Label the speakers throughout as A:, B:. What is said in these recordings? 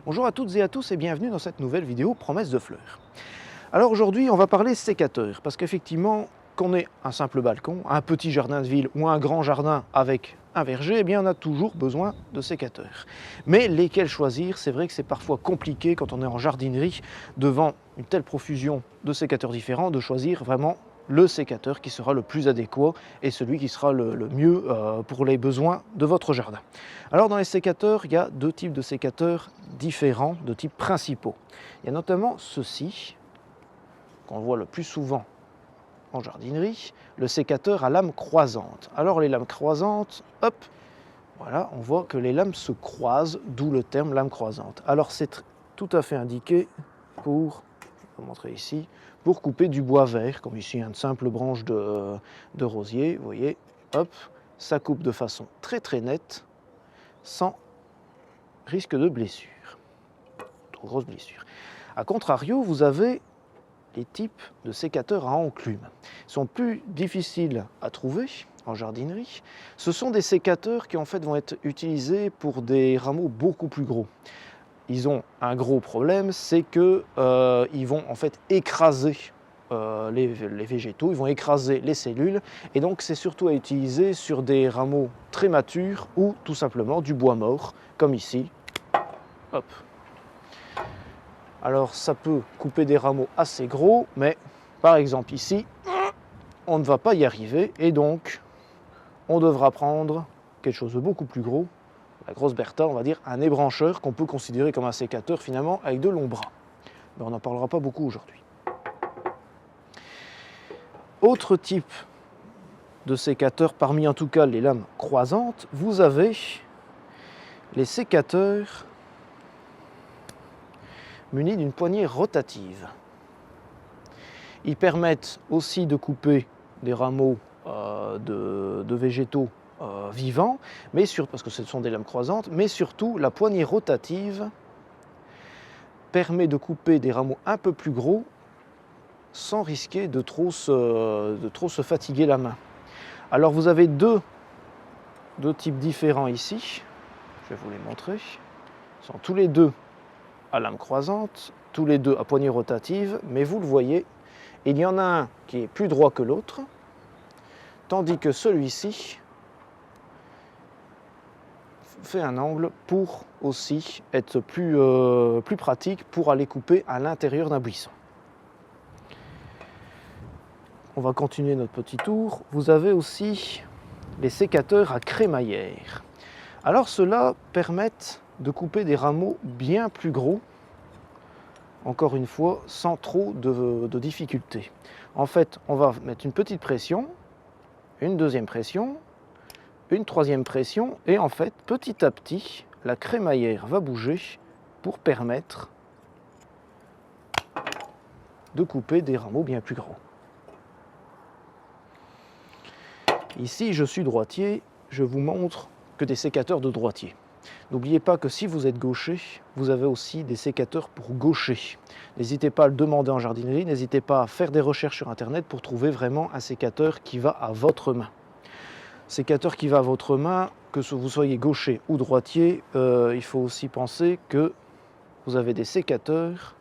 A: Bonjour à toutes et à tous et bienvenue dans cette nouvelle vidéo Promesse de fleurs. Alors aujourd'hui on va parler sécateur parce qu'effectivement qu'on ait un simple balcon, un petit jardin de ville ou un grand jardin avec un verger, eh bien on a toujours besoin de sécateurs. Mais lesquels choisir, c'est vrai que c'est parfois compliqué quand on est en jardinerie devant une telle profusion de sécateurs différents de choisir vraiment le sécateur qui sera le plus adéquat et celui qui sera le mieux pour les besoins de votre jardin. Alors dans les sécateurs, il y a deux types de sécateurs différents, de types principaux. Il y a notamment ceci, qu'on voit le plus souvent en jardinerie, le sécateur à lame croisante. Alors les lames croisantes, hop, voilà, on voit que les lames se croisent, d'où le terme lame croisante. Alors c'est tout à fait indiqué pour, je vais vous montrer ici, pour couper du bois vert, comme ici une simple branche de rosier, vous voyez, hop, ça coupe de façon très très nette, sans risque de blessure, trop grosse blessure. A contrario, vous avez les types de sécateurs à enclume. Ils sont plus difficiles à trouver en jardinerie. Ce sont des sécateurs qui en fait vont être utilisés pour des rameaux beaucoup plus gros. Ils ont un gros problème, c'est que ils vont en fait écraser les végétaux, ils vont écraser les cellules, et donc c'est surtout à utiliser sur des rameaux très matures ou tout simplement du bois mort, comme ici. Hop. Alors ça peut couper des rameaux assez gros, mais par exemple ici, on ne va pas y arriver, et donc on devra prendre quelque chose de beaucoup plus gros, la grosse Bertha, on va dire un ébrancheur qu'on peut considérer comme un sécateur finalement avec de longs bras. Mais on n'en parlera pas beaucoup aujourd'hui. Autre type de sécateur, parmi en tout cas les lames croisantes, vous avez les sécateurs munis d'une poignée rotative. Ils permettent aussi de couper des rameaux de végétaux vivants, parce que ce sont des lames croisantes, mais surtout la poignée rotative permet de couper des rameaux un peu plus gros sans risquer de trop se fatiguer la main. Alors vous avez deux types différents ici, je vais vous les montrer. Ils sont tous les deux à lame croisante, tous les deux à poignée rotative, mais vous le voyez, il y en a un qui est plus droit que l'autre, tandis que celui-ci fait un angle pour aussi être plus pratique pour aller couper à l'intérieur d'un buisson. On va continuer notre petit tour. Vous avez aussi les sécateurs à crémaillère. Alors ceux-là permettent de couper des rameaux bien plus gros, encore une fois, sans trop de difficultés. En fait, on va mettre une petite pression, une deuxième pression, une troisième pression, et en fait, petit à petit, la crémaillère va bouger pour permettre de couper des rameaux bien plus gros. Ici, je suis droitier, je vous montre que des sécateurs de droitier. N'oubliez pas que si vous êtes gaucher, vous avez aussi des sécateurs pour gaucher. N'hésitez pas à le demander en jardinerie, n'hésitez pas à faire des recherches sur internet pour trouver vraiment un sécateur qui va à votre main. Sécateur qui va à votre main, que vous soyez gaucher ou droitier, il faut aussi penser que vous avez des sécateurs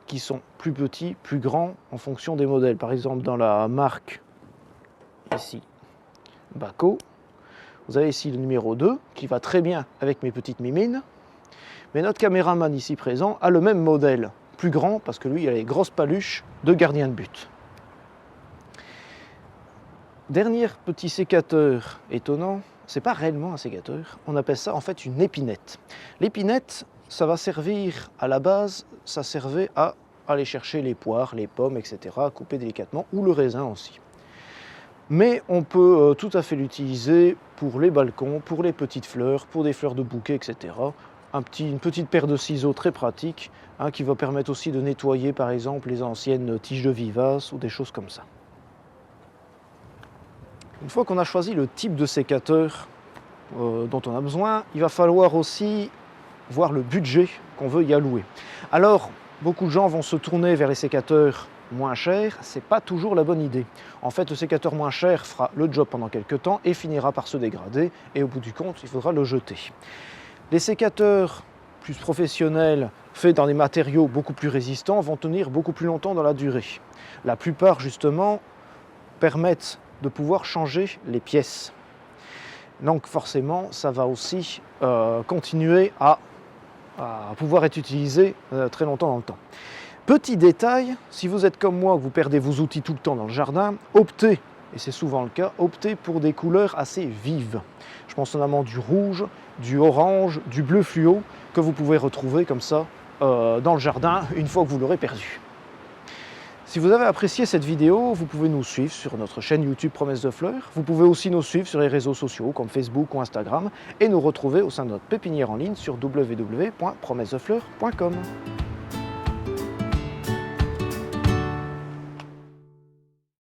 A: qui sont plus petits, plus grands en fonction des modèles. Par exemple, dans la marque ici, Baco, vous avez ici le numéro 2 qui va très bien avec mes petites mimines. Mais notre caméraman ici présent a le même modèle, plus grand, parce que lui il a les grosses paluches de gardien de but. Dernier petit sécateur étonnant, c'est pas réellement un sécateur, on appelle ça en fait une épinette. L'épinette, ça va servir à la base, ça servait à aller chercher les poires, les pommes, etc., à couper délicatement, ou le raisin aussi. Mais on peut tout à fait l'utiliser pour les balcons, pour les petites fleurs, pour des fleurs de bouquet, etc. Une petite paire de ciseaux très pratique, qui va permettre aussi de nettoyer par exemple les anciennes tiges de vivaces ou des choses comme ça. Une fois qu'on a choisi le type de sécateur dont on a besoin, il va falloir aussi voir le budget qu'on veut y allouer. Alors, beaucoup de gens vont se tourner vers les sécateurs moins cher, c'est pas toujours la bonne idée. En fait, le sécateur moins cher fera le job pendant quelques temps et finira par se dégrader, et au bout du compte, il faudra le jeter. Les sécateurs plus professionnels, faits dans des matériaux beaucoup plus résistants, vont tenir beaucoup plus longtemps dans la durée. La plupart, justement, permettent de pouvoir changer les pièces. Donc forcément, ça va aussi continuer à pouvoir être utilisé très longtemps dans le temps. Petit détail, si vous êtes comme moi, que vous perdez vos outils tout le temps dans le jardin, optez, et c'est souvent le cas, optez pour des couleurs assez vives. Je pense notamment du rouge, du orange, du bleu fluo, que vous pouvez retrouver comme ça dans le jardin une fois que vous l'aurez perdu. Si vous avez apprécié cette vidéo, vous pouvez nous suivre sur notre chaîne YouTube Promesse de Fleurs. Vous pouvez aussi nous suivre sur les réseaux sociaux comme Facebook ou Instagram et nous retrouver au sein de notre pépinière en ligne sur www.promessefleurs.com.